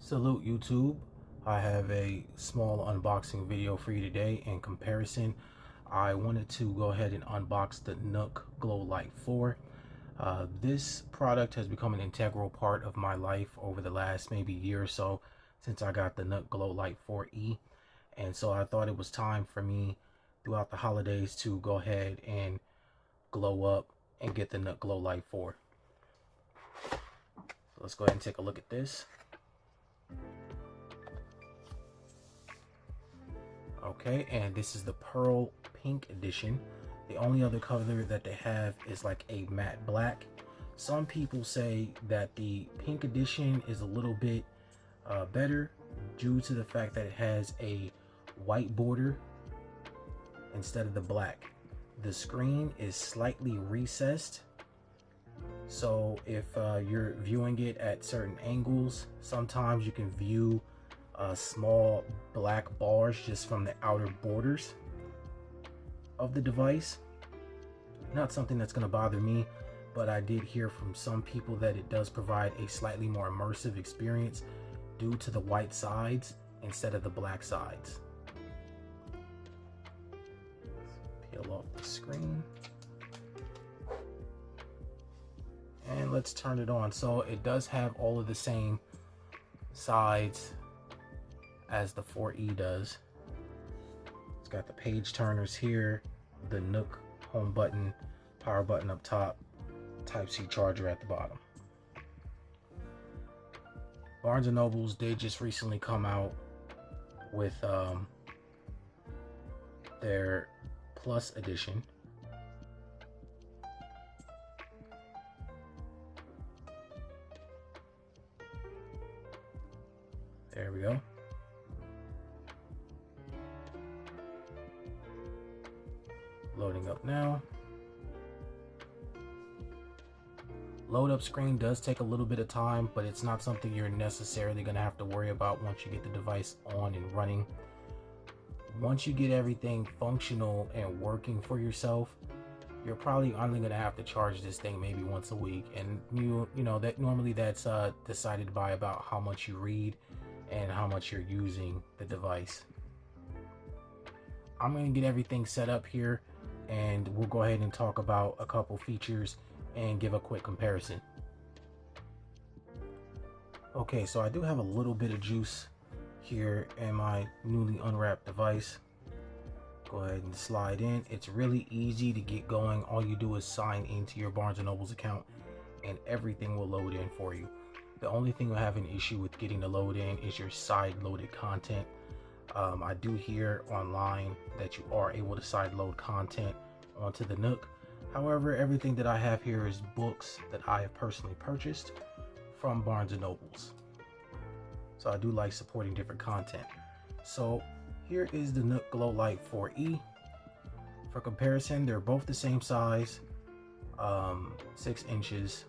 Salute YouTube. I have a small unboxing video for you today. In comparison, I wanted to go ahead and unbox the Nook glowlight 4. This product has become an integral part of my life over the last maybe year or so since I got the Nook glowlight 4E. And so I thought it was time for me throughout the holidays to go ahead and glow up and get the Nook glowlight 4. So let's go ahead and take a look at this. Okay, and this is the pearl pink edition. The only other color that they have is like a matte black. Some people say that the pink edition is a little bit better due to the fact that it has a white border instead of the black. The screen is slightly recessed, so if you're viewing it at certain angles, sometimes you can view small black bars just from the outer borders of the device. Not something that's going to bother me, but I did hear from some people that it does provide a slightly more immersive experience due to the white sides instead of the black sides. Let's peel off the screen and let's turn it on. So it does have all of the same sides as the 4E does. It's got the page turners here, the Nook home button, power button up top, Type-C charger at the bottom. Barnes & Nobles did just recently come out with their Plus edition. There we go. Loading up now. Load up screen does take a little bit of time, but it's not something you're necessarily going to have to worry about once you get the device on and running. Once you get everything functional and working for yourself, you're probably only going to have to charge this thing maybe once a week, and you know that normally that's decided by about how much you read and how much you're using the device. I'm going to get everything set up here, and we'll go ahead and talk about a couple features and give a quick comparison. Okay, so I do have a little bit of juice here in my newly unwrapped device. Go ahead and slide in. It's really easy to get going. All you do is sign into your Barnes & Noble's account and everything will load in for you. The only thing I have an issue with getting the load in is your side loaded content. I do hear online that you are able to side load content onto the Nook. However, everything that I have here is books that I have personally purchased from Barnes & Nobles. So I do like supporting different content. So here is the Nook glowlight 4E. For comparison, they're both the same size, 6 inches.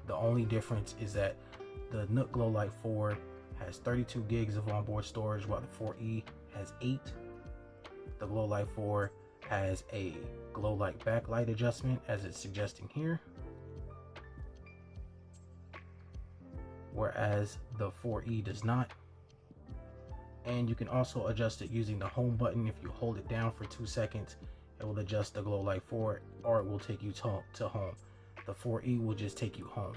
The only difference is that the Nook glowlight 4 has 32 gigs of onboard storage, while the 4E has 8. The glowlight 4 has a glowlight backlight adjustment, as it's suggesting here, whereas the 4E does not. And you can also adjust it using the home button. If you hold it down for 2 seconds, it will adjust the glowlight 4, or it will take you to home. The 4E will just take you home.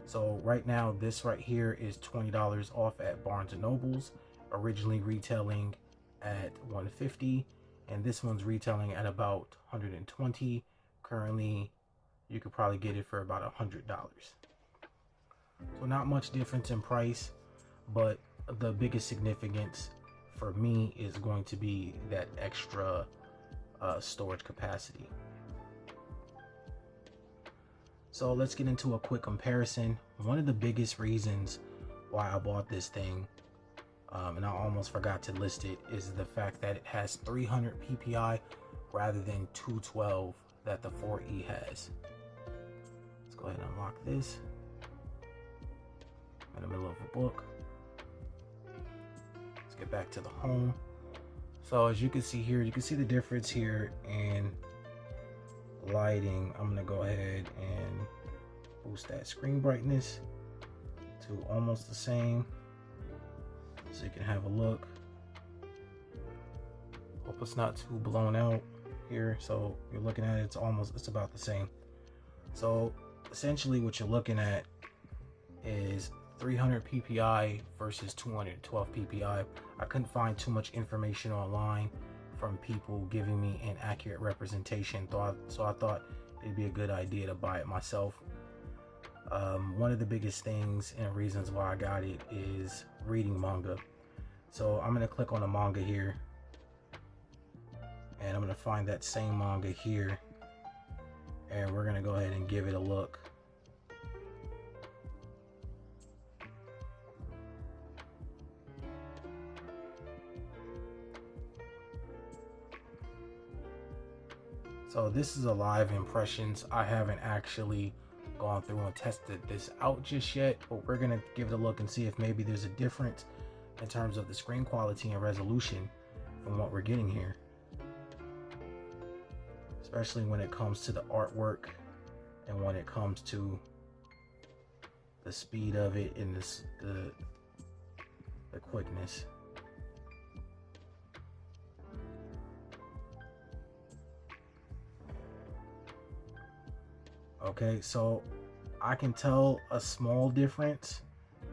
So right now, this right here is $20 off at Barnes & Nobles, originally retailing at $150, and this one's retailing at about $120. Currently, you could probably get it for about $100. So not much difference in price, but the biggest significance for me is going to be that extra storage capacity. So let's get into a quick comparison. One of the biggest reasons why I bought this thing, and I almost forgot to list it, is the fact that it has 300 PPI rather than 212 that the 4E has. Let's go ahead and unlock this. I'm in the middle of a book. Let's get back to the home. So as you can see here, you can see the difference here in lighting. I'm gonna go ahead and boost that screen brightness to to almost the same, so you can have a look. Hope it's not too blown out here. So you're looking at it, it's about the same. So essentially what you're looking at is 300 ppi versus 212 ppi. I couldn't find too much information online from people giving me an accurate representation, so I thought it'd be a good idea to buy it myself. One of the biggest things and reasons why I got it is reading manga. So I'm going to click on the manga here, and I'm going to find that same manga here, and we're going to go ahead and give it a look. So this is a live impressions. I haven't actually gone through and tested this out just yet, but we're gonna give it a look and see if maybe there's a difference in terms of the screen quality and resolution from what we're getting here, especially when it comes to the artwork and when it comes to the speed of it and the quickness. Okay, so I can tell a small difference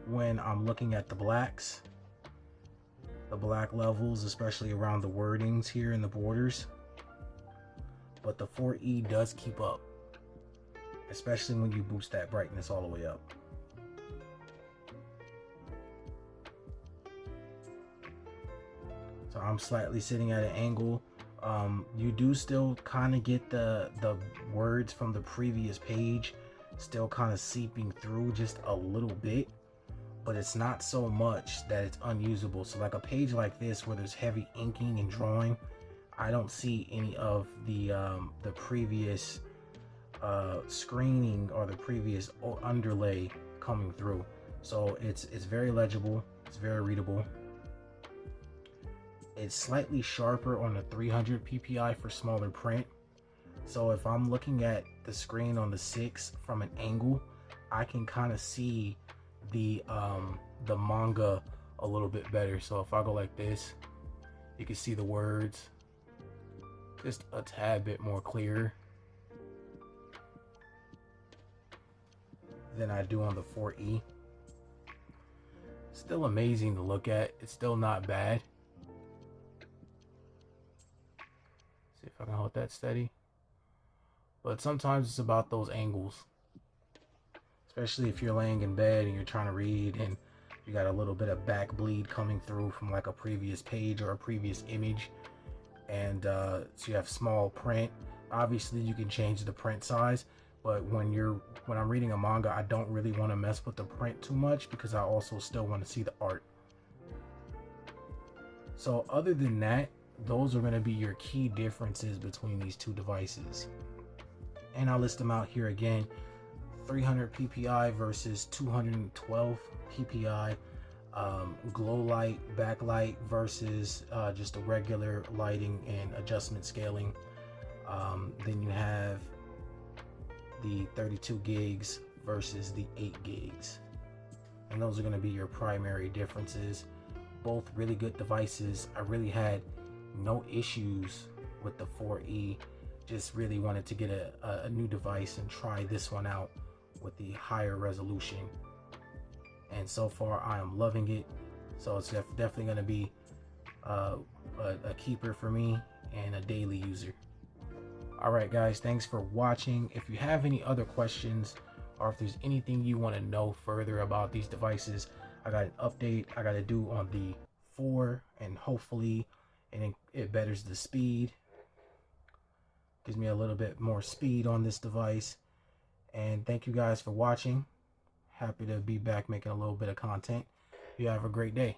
when I'm looking at the blacks, the black levels, especially around the wordings here in the borders. But the 4E does keep up, especially when you boost that brightness all the way up. So I'm slightly sitting at an angle. You do still kind of get the words from the previous page still kind of seeping through just a little bit, but it's not so much that it's unusable. So like a page like this where there's heavy inking and drawing, I don't see any of the previous screening or the previous underlay coming through. So it's very legible, it's very readable. It's slightly sharper on the 300 ppi for smaller print. So if I'm looking at the screen on the 6 from an angle, I can kind of see the manga a little bit better. So if I go like this, you can see the words just a tad bit more clear than I do on the 4E. Still amazing to look at. It's still not bad. See if I can hold that steady. But sometimes it's about those angles, especially if you're laying in bed and you're trying to read and you got a little bit of back bleed coming through from like a previous page or a previous image, and so you have small print. Obviously you can change the print size, but when I'm reading a manga, I don't really want to mess with the print too much because I also still want to see the art. So other than that, those are going to be your key differences between these two devices. And I'll list them out here again. 300 ppi versus 212 ppi. Glow light, backlight versus just a regular lighting and adjustment scaling. Then you have the 32 gigs versus the 8 gigs. And those are going to be your primary differences. Both really good devices. I really had no issues with the 4E. Just really wanted to get a new device and try this one out with the higher resolution. And so far I am loving it. So it's definitely going to be a keeper for me and a daily user. Alright guys, thanks for watching. If you have any other questions or if there's anything you want to know further about these devices, I got an update I got to do on the 4, and hopefully it betters the speed. Gives me a little bit more speed on this device. And thank you guys for watching. Happy to be back making a little bit of content. You have a great day.